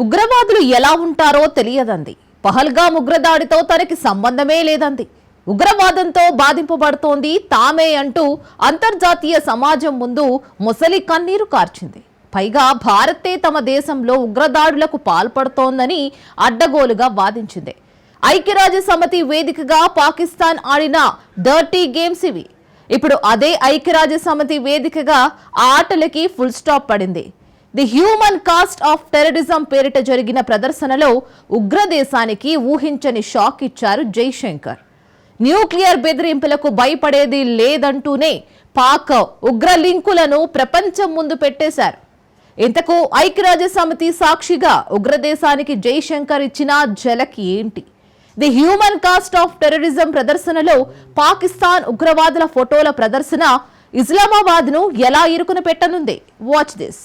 ఉగ్రవాదులు ఎలా ఉంటారో తెలియదంది. పహల్గామ్ ఉగ్రదాడితో తనకి సంబంధమే లేదంది. ఉగ్రవాదంతో బాధింపబడుతోంది తామే అంటూ అంతర్జాతీయ సమాజం ముందు ముసలి కన్నీరు కార్చింది. పైగా భారతే తమ దేశంలో ఉగ్రదాడులకు పాల్పడుతోందని అడ్డగోలుగా వాదించింది. ఐక్యరాజ్య సమితి వేదికగా పాకిస్తాన్ ఆడిన డర్టీ గేమ్స్ ఇవి. ఇప్పుడు అదే ఐక్యరాజ్య సమితి వేదికగా ఆ ఆటలకి ఫుల్ స్టాప్ పడింది. The human cost of terrorism పేరిట జరిగిన ప్రదర్శనలో ఉగ్రదేశానికి ఊహించని షాక్ ఇచ్చారు జైశంకర్. న్యూక్లియర్ బెదిరింపులకు భయపడేది లేదంటూనే పాక్ ఉగ్ర లింకులను ప్రపంచం ముందు పెట్టేశారు. ఇంతకు ఐక్యరాజ్య సమితి సాక్షిగా ఉగ్రదేశానికి జైశంకర్ ఇచ్చిన ఝలక్ ఏంటి? The human cost of terrorism ప్రదర్శనలో పాకిస్తాన్ ఉగ్రవాదుల ఫోటోల ప్రదర్శన ఇస్లామాబాద్ ను ఎలా ఇరుకున పెట్టనుంది? Watch this.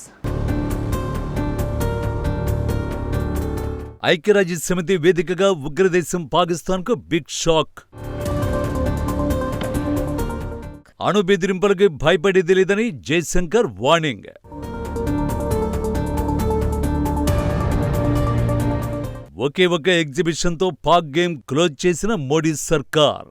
ఐక్యరాజ్య సమితి వేదికగా ఉగ్రదేశం పాకిస్తాన్ కు బిగ్ షాక్. అణు బెదిరింపులకు భయపడేది లేదని జైశంకర్ వార్నింగ్. ఒకే ఒక ఎగ్జిబిషన్తో పాక్ గేమ్ క్లోజ్ చేసిన మోడీ సర్కార్.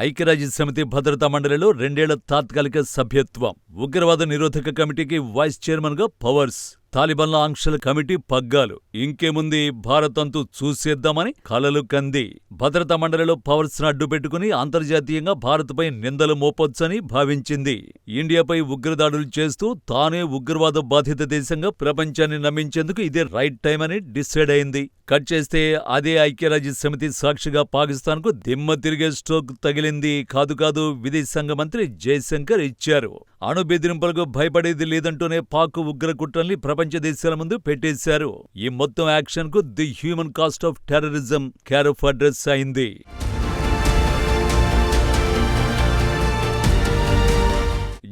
ఐక్యరాజ్య సమితి భద్రతా మండలిలో 2 ఏళ్ల తాత్కాలిక సభ్యత్వం. ఉగ్రవాద నిరోధక కమిటీకి వైస్ చైర్మన్ గా పవర్స్. తాలిబాన్ల ఆంక్షల కమిటీ పగ్గాలు. ఇంకేముంది, భారత్ అంతూ చూసేద్దామని కలలు కంది. భద్రతా మండలిలో పవర్స్ ను అడ్డుపెట్టుకుని అంతర్జాతీయంగా భారత్పై నిందలు మోపొచ్చని భావించింది. ఇండియాపై ఉగ్రదాడులు చేస్తూ తానే ఉగ్రవాద బాధిత దేశంగా ప్రపంచాన్ని నమ్మించేందుకు ఇదే రైట్ టైం అని డిసైడ్ అయింది. కట్ చేస్తే అదే ఐక్యరాజ్య సమితి సాక్షిగా పాకిస్తాన్ కు దిమ్మ తిరిగే స్ట్రోక్ తగిలింది. కాదు విదేశాంగ మంత్రి జైశంకర్ ఇచ్చారు. అణు బెదిరింపులకు భయపడేది లేదంటూనే పాక్ ఉగ్ర కుట్రల్ని ప్రపంచ దేశాల ముందు పెట్టేశారు. ఈ మొత్తం యాక్షన్ కు the human cost of terrorism care of address అయింది.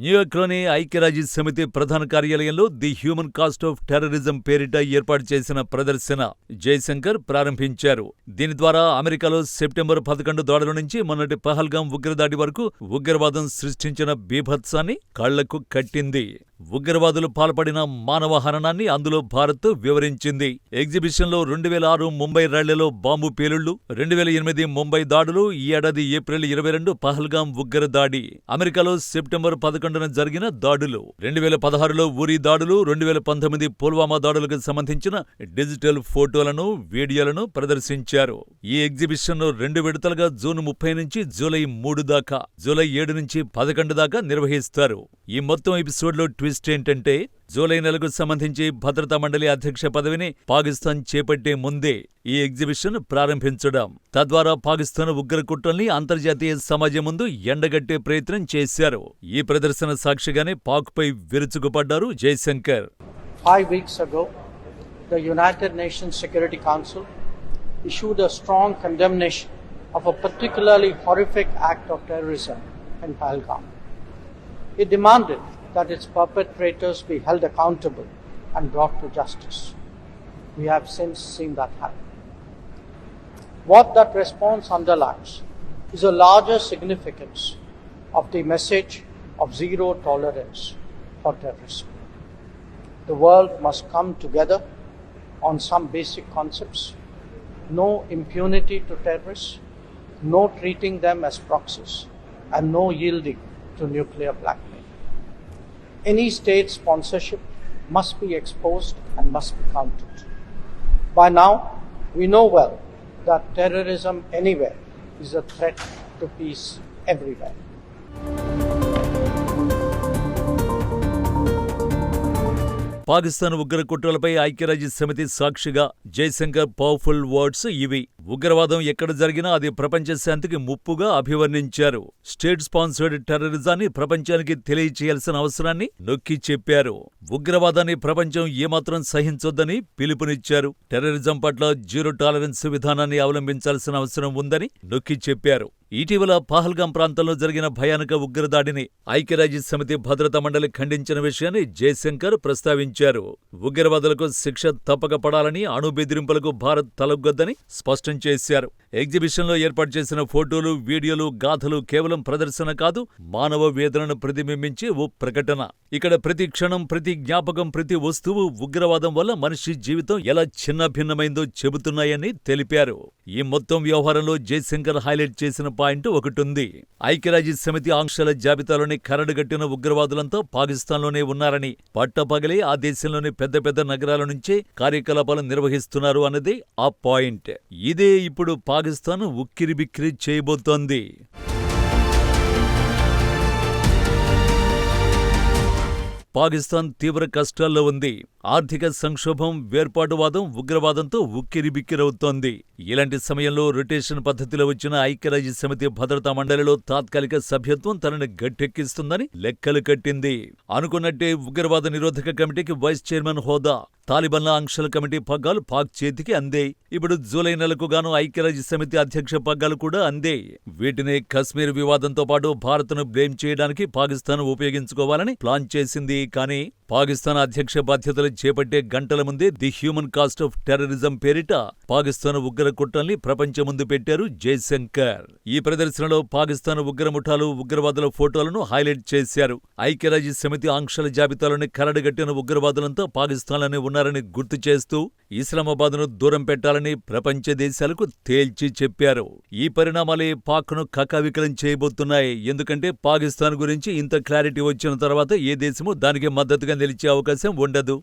న్యూయార్క్లోని ఐక్యరాజ్య సమితి ప్రధాన కార్యాలయంలో the human cost of terrorism పేరిట ఏర్పాటు చేసిన ప్రదర్శన జైశంకర్ ప్రారంభించారు. దీని ద్వారా అమెరికాలో సెప్టెంబర్ 11 దాడుల నుంచి మొన్నటి పహల్గామ్ ఉగ్రదాడి వరకు ఉగ్రవాదం సృష్టించిన బీభత్సాన్ని కళ్లకు కట్టింది. ఉగ్రవాదులు పాల్పడిన మానవ హననాన్ని అందులో భారత్ వివరించింది. ఎగ్జిబిషన్లో 2006 ముంబై రైళ్లలో బాంబు పేలుళ్లు, 2008 ముంబై దాడులు, ఈ ఏడాది ఏప్రిల్ 22 పహల్గామ్ ఉగ్ర దాడి, అమెరికాలో సెప్టెంబర్ 11న జరిగిన దాడులు, 2016లో ఉరి దాడులు, 2019 పుల్వామా దాడులకు సంబంధించిన డిజిటల్ ఫోటోలను, వీడియోలను ప్రదర్శించారు. ఈ ఎగ్జిబిషన్ను 2 విడతలుగా జూన్ 30 నుంచి జూలై 3 దాకా, జూలై 7 నుంచి 11 దాకా నిర్వహిస్తారు. ఈ మొత్తం ఎపిసోడ్లో ట్విస్ట్ ఏంటంటే, జూలై నెలకు సంబంధించి భద్రతా మండలి అధ్యక్ష పదవిని పాకిస్తాన్ చేపట్టే ముందే ఈ ఎగ్జిబిషన్ ప్రారంభించడం. తద్వారా పాకిస్తాన్ ఉగ్ర కుట్రల్ని అంతర్జాతీయ సమాజం ముందు ఎండగట్టే ప్రయత్నం చేశారు. ఈ ప్రదర్శన సాక్షిగానే పాక్ పై విరుచుకుపడ్డారు Jaishankar. 5 weeks ago, the United Nations Security Council issued a strong condemnation of a particularly horrific act of terrorism in Pahalgam. It demanded that its perpetrators be held accountable and brought to justice. We have since seen that happen. What that response underlines is a larger significance of the message of zero tolerance for terrorism. The world must come together on some basic concepts: no impunity to terrorists, no treating them as proxies, and no yielding to nuclear blackmail. Any state sponsorship must be exposed and must be countered. By now, we know well that terrorism anywhere is a threat to peace everywhere. Pakistan ఉగ్ర కుట్రలపై ఐక్యరాజ్య సమితి సాక్షిగా Jaishankar powerful words ఇవి. ఉగ్రవాదం ఎక్కడ జరిగినా అది ప్రపంచ శాంతికి ముప్పుగా అభివర్ణించారు. స్టేట్ స్పాన్సర్డ్ టెర్రరిజాన్ని ప్రపంచానికి తెలియచేయాల్సిన అవసరాన్ని నొక్కి చెప్పారు. ఉగ్రవాదాన్ని ప్రపంచం ఏమాత్రం సహించొద్దని పిలుపునిచ్చారు. టెర్రరిజం పట్ల జీరో టాలరెన్స్ విధానాన్ని అవలంబించాల్సిన అవసరం ఉందని నొక్కి చెప్పారు. ఇటీవల పహల్గామ్ ప్రాంతంలో జరిగిన భయానక ఉగ్రదాడిని ఐక్యరాజ్య సమితి భద్రతా మండలి ఖండించిన విషయాన్ని జైశంకర్ ప్రస్తావించారు. హెచ్చరించారు. ఉగ్రవాదులకు శిక్ష తప్పక పడాలని, అణు బెదిరింపులకు భారత్ తలొగ్గొద్దని స్పష్టం చేశారు. ఎగ్జిబిషన్లో ఏర్పాటు చేసిన ఫోటోలు, వీడియోలు, గాథలు కేవలం ప్రదర్శన కాదు, మానవ వేదనను ప్రతిబింబించే ఓ ప్రకటన. ఇక్కడ ప్రతి క్షణం, ప్రతి జ్ఞాపకం, ప్రతి వస్తువు ఉగ్రవాదం వల్ల మనిషి జీవితం ఎలా చిన్నభిన్నమైందో చెబుతున్నాయని తెలిపారు. ఈ మొత్తం వ్యవహారంలో జయశంకర్ హైలైట్ చేసిన పాయింట్ ఒకటుంది. ఐక్యరాజ్యసమితి ఆంక్షల జాబితాలోని కరడుగట్టిన ఉగ్రవాదులంతా పాకిస్తాన్లోనే ఉన్నారని, పట్టపగలే ఆ దేశంలోని పెద్ద పెద్ద నగరాల నుంచే కార్యకలాపాలు నిర్వహిస్తున్నారు అన్నదే ఆ పాయింట్. ఇదే ఇప్పుడు పాకిస్తాన్ ఉక్కిరిబిక్కిరి చేయబోతోంది. పాకిస్తాన్ తీవ్ర కష్టాల్లో ఉంది. ఆర్థిక సంక్షోభం, వేర్పాటువాదం, ఉగ్రవాదంతో ఉక్కిరిబిక్కిరవుతోంది. ఇలాంటి సమయంలో రొటేషన్ పద్ధతిలో వచ్చిన ఐక్యరాజ్యసమితి భద్రతా మండలిలో తాత్కాలిక సభ్యత్వం తనని గట్టెక్కిస్తుందని లెక్కలు కట్టింది. అనుకున్నట్టే ఉగ్రవాద నిరోధక కమిటీకి వైస్ చైర్మన్ హోదా, తాలిబాన్ల ఆంక్షల కమిటీ పగ్గాలు పాక్ చేతికి అందే. ఇప్పుడు జూలై నెలకు గాను ఐక్యరాజ్యసమితి అధ్యక్ష పగ్గాలు కూడా అందే. వీటిని కశ్మీర్ వివాదంతో పాటు భారత్ను బ్లేమ్ చేయడానికి పాకిస్తాన్ ఉపయోగించుకోవాలని ప్లాన్ చేసింది. కానీ పాకిస్తాన్ అధ్యక్ష బాధ్యతలు చేపట్టే గంటల ముందే the human cost of terrorism పేరిట పాకిస్తాన్ ఉగ్ర కుట్రల్ని ప్రపంచం ముందు పెట్టారు జయశంకర్. ఈ ప్రదర్శనలో పాకిస్తాన్ ఉగ్రముఠాలు, ఉగ్రవాదుల ఫోటోలను హైలైట్ చేశారు. ఐక్యరాజ్యసమితి ఆంక్షల జాబితాలోని కరడుగట్టిన ఉగ్రవాదులంతా పాకిస్తాన్లోనే ఉన్నారని గుర్తు చేస్తూ ఇస్లామాబాద్ను దూరం పెట్టాలని ప్రపంచ దేశాలకు తేల్చి చెప్పారు. ఈ పరిణామాలే పాక్ను కకావికలం చేయబోతున్నాయి. ఎందుకంటే పాకిస్తాన్ గురించి ఇంత క్లారిటీ వచ్చిన తర్వాత ఏ దేశమూ దానికి మద్దతుగా నిలిచే అవకాశం ఉండదు.